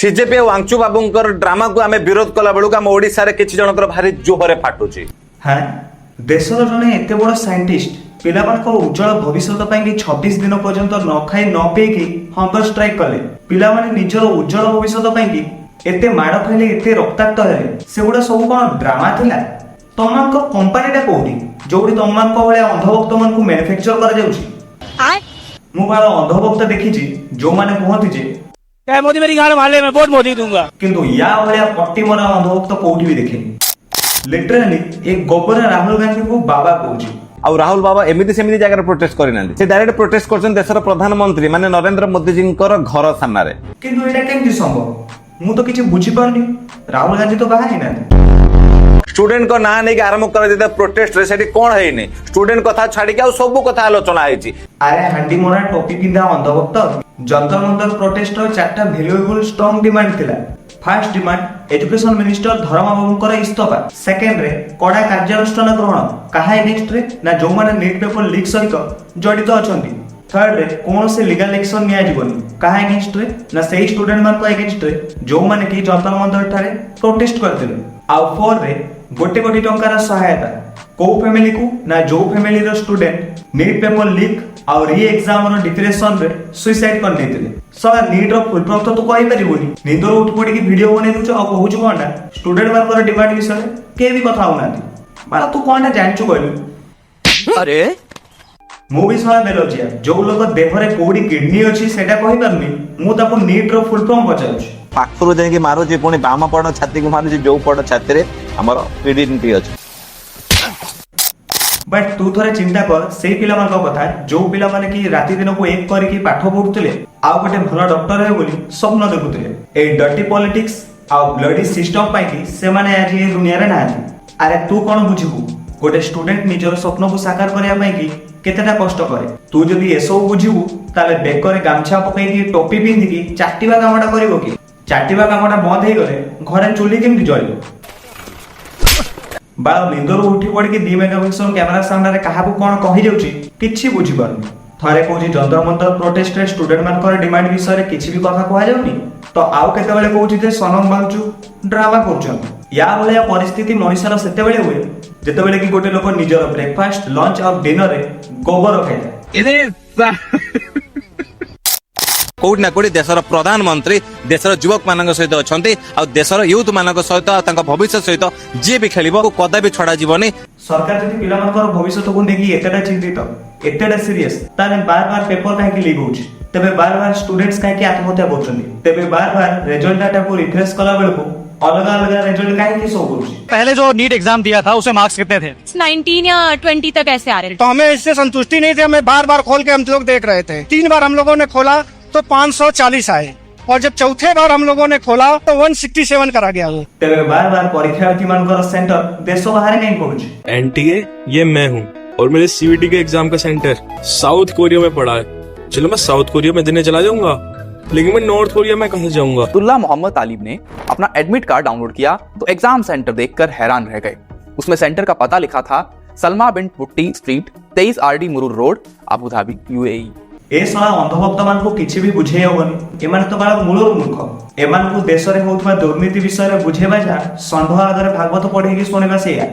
CJP और आंचु बाबूंकर drama को आम विरोध कला बेलू आम ओडिशा रे किछि जनकर भारी जोहरे फाटुची। हाँ देशर जड़े एत बड़ साइंटिस्ट पिला उज्जवल भविष्य कि 26 दिन पर्यंत न खाई न पीकी हंगर स्ट्राइक कले पिला निजर उज्जवल भविष्य कि एते माड़ खाइले एते रक्ताक्त हेले सेगुड़ा सब कौन ड्रामा थिला। तमान कंपानीटा कोठी जोड़ी तमान भाया अंधभक्त मान को मैन्युफैक्चर करा जाउची। मु बाल अंधभक्त देखिछि जो माने कहति जे क्या मोदी मेरी गाड़ मारले मैं वोट मोदी दूंगा, किंतु या भाया पट्टी मरा अंधभक्त कोठी भी देखेनी। लिटराली एक गोबर राहुल गांधी को बाबा कहूची और राहुल बाबा एमिति सेमिति जगह प्रोटेस्ट करना से डायरेक्ट प्रोटेस्ट करछन देशर प्रधानमंत्री माने नरेंद्र मोदी जी घर सामने रे। किंतु एटा केमति संभव मु तो किछि बुझी पारनी। राहुल गांधी तो बाहा हिना स्टूडेंट को ना नहीं आरंभ कर प्रोटेस्ट रे सेठी कोन हेइने स्टूडेंट कथा छाडी के सब कथा आलोचना हेछि। अरे हांडी मोरा टोपी पिंधा अंधभक्त जंतर मंतर प्रोटेस्ट रो चारटा वैल्यूएबल स्ट्रांग डिमांड थिला। फर्स्ट डिमांड एजुकेशन मिनिस्टर धर्मा बाबूंकर इस्तीफा। सेकेंड रे कड़ा कार्यानुष्ठान ग्रहण काहा एगेंस्ट रे ना जो माने नीट पेपर लीक सहित जड़ित अछंती। थर्ड रे कौन से लीगल एक्शन निया जीवनी काहा एगेंस्ट रे ना सेही स्टूडेंट मान को एगेंस्ट रे जो माने की जंतर मंतर ठारे प्रोटेस्ट करथिले। आ फोर रे गोटे कोटी टंकार सहायता को फैमिली को ना जो फैमिली रो स्टूडेंट नीट पेपर लीक और री एग्जाम रो डिप्रेशन रे सुसाइड कर देथिले। सर नीट रो फुल फॉर्म तो कहि परिबोनी निदर उठ पड़ी की वीडियो बने दुछ आ कहूछु कोनटा स्टूडेंट मान को डिमांड विषय के भी कथा होनाती माला तू कोनटा जानछु कहलु। अरे मु भी सहा बेलोजिया जो लोग देहरे कोडी किडनी अछि सेटा कहि परनी मु ताको नीट रो फुल फॉर्म पचाउछु पाखरु जाई के मारो जे पुनी बाम पड़ छाती को मारो जे जो पड़ छाती रे हमर किडनी अछि। बट तू थोड़े चिंता कर से पिला मान कथा जो पिला माने कि राति दिन को एक करके पाठ पढुतले आ गोटे भलो डॉक्टर है बोली स्वप्न देखुतले ए डर्टी पॉलिटिक्स आ ब्लडी सिस्टम पाई कि से माने आज ये दुनिया रे नाथि। अरे तू कोन बुझिबू गोटे स्टूडेंट निजर स्वप्न को साकार करिया पाई कि केतेटा कष्ट करे तू जदी एसो बुझिबू ताले बेकर गामछा पकई कि टोपी पिंधि कि चाटीबा कामटा करिवो कि चाटीबा कामटा बंद हे गले घरे चुली केमति जळियो। बाल निंदर उठी पड़ी कि 2 मेगापिक्सल कैमरा सामने क्या कौन कही जाऊँ कि बुझी पारनी। थरे कहूँ जंतर मंतर प्रोटेस्ट रे स्टूडेंट मान डिमांड विषय किसी भी कथा कह जाऊनी तो आउ केते कहूँ सनम बांचु ड्रामा कर या भाया परिस्थिति मनुष्यर सेते हुए जिते कि गोटे लोक निजर ब्रेकफास्ट लंच और डिनर रे गोबर खाए कोठी ना कोठी देशर प्रधानमंत्री देशर युवक मान सहित अच्छे आ देशर यूथ मान सहित भविष्य सहित जी भी खेल कदा भी छड़ा जीवनी। सरकार जब पिला भविष्य को देखिए एतेटा चिंतित एतेटा सीरियस ताले बार बार पेपर कहीं लीक होउछि तेबे बार बार स्टूडेंट्स कहीं आत्महत्या करछन्ती तेबे बार बार रिजल्ट डाटा को रिफ्रेश कला बेल को अलग अलग रिजल्ट कहीं शो करुछि। पहले जो नीट एग्जाम दिया था उसे मार्क्स कितने थे? 19 या 20 तक ऐसे आ रहे थे। तो हमें इससे संतुष्टि नहीं थी, हमें बार बार खोल के हम लोग देख रहे थे। 3 बार हम लोगों ने खोला तो 540 आए और जब चौथे बार हम लोगों ने खोला तो 167 करा गया। तेरे बार बार परीक्षार्थी मानकर सेंटर देशों बाहर नहीं पहुंचे। एनटीए ये मैं हूँ और मेरे सीवीटी के एग्जाम का सेंटर साउथ कोरिया में पड़ा है। चलो मैं साउथ कोरिया में देने चला जाऊंगा लेकिन मैं नॉर्थ कोरिया में कहां जाऊंगा। अब्दुल्ला मोहम्मद तालिब ने अपना एडमिट कार्ड डाउनलोड किया तो एग्जाम सेंटर देखकर हैरान रह गए। उसमें सेंटर का पता लिखा था Salma Bint Butti street 23 RD Muroor road Abu Dhabi UAE। ए सला अंधभक्त मान को किछि भी बुझे होबनी एमान तो बड़ा मूलर मूर्ख एमान को देश रे होतबा दुर्नीति विषय रे बुझेबा जा संढ आगर भागवत पढ़े कि सुनेबा सेया।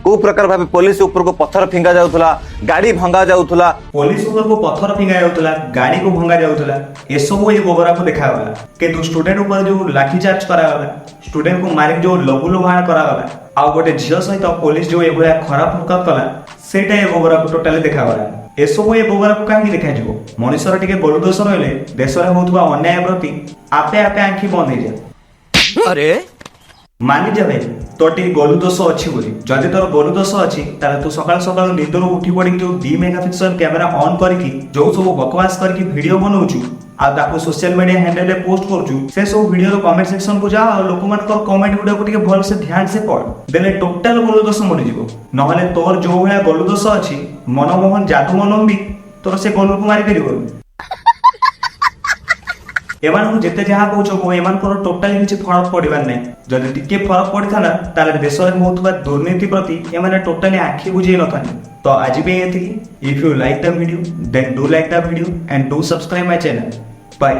को प्रकार भाबे पुलिस ऊपर को पत्थर फिंगा जाउथला गाड़ी भंगा जाउथला पुलिस ऊपर को पत्थर फिंगा जाउथला गाड़ी को भंगा जाउथला ए सब ए गोबरा को देखावला किंतु स्टूडेंट ऊपर जो लाठी चार्ज करावला स्टूडेंट को मारिक जो लघु लोहाण करावला आ गोटे झियो सहित पुलिस जो एभया खराब हरकत कला सेटा ए गोबरा को टोटली देखावला। ए सब ए गोबरा को काहे देखा जिवो मनुष्यर टिके बड़ दोष रहले देश रे होतबा अन्याय प्रति आपे आपे आंखी बंद हे जा। अरे मानि जा भाई तो टी गोलू दोष अच्छी बोली जदि तोर गोलू दोष अच्छी ताले तू सकाल सकाल निदर उठी पड़ी जो 2 मेगापिक्सल कैमरा ऑन करके जो सब बकवास करके वीडियो बनाउछु आ ताको सोशल मीडिया हैंडल रे पोस्ट करछु से सब वीडियो रो कमेंट सेक्शन को जा और लोक मान को कमेंट गुडा को टिके भल से ध्यान से पढ़ देले टोटल गोलू दोष मरि जीवो नहले तोर जो भया गोलू दोष अछि मनमोहन जादू मनम भी तोर से गोलू को मारि करिवो। एमान को जेते जहा कहूछ को एमान को टोटली किछि फरक पड़िबार नै जदि टिके फरक पड़िथाना ताले देश रे होतबा दुर्नीति प्रति एमाने टोटली आखि बुझे नथानी। तो आज भी एथिकी if you like the video then do like the video and do subscribe my channel bye.